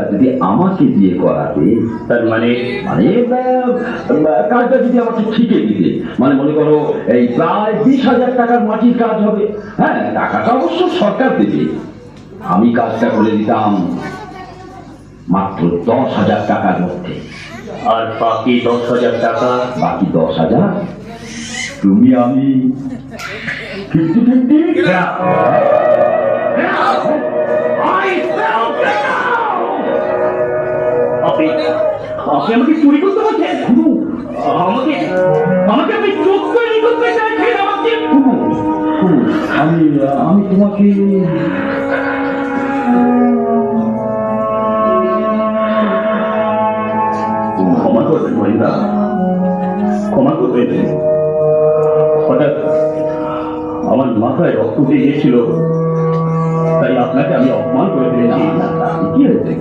যদি আমাকে দিয়ে করাতে, তার মানে মানে কাজটা যদি আমাকে ঠিকই দিতে, মানে মনে করো এই প্রায় 20,000 টাকার মাটির কাজ হবে। হ্যাঁ, টাকাটা অবশ্য সরকার দেবে, আমি কাজটা করে দিতাম মাত্র 10,000 টাকার মধ্যে। আর বাকি 10,000 টাকা? বাকি 10,000 তুমি আমি 50-50। আপনি আমাকে চুরি করতে পারছেন? আমাকে আমাকে আপনি চোখ তৈরি করতে চাইছেন আমাকে? আমি আমি তোমাকে ক্ষমা করবেন গোয়েন্দা, ক্ষমা করবেন। হঠাৎ আমার মাথায় রক্ত উঠে গিয়েছিল, তাই আপনাকে আমি অপমান করে ফেলেছি। কি হয়েছে?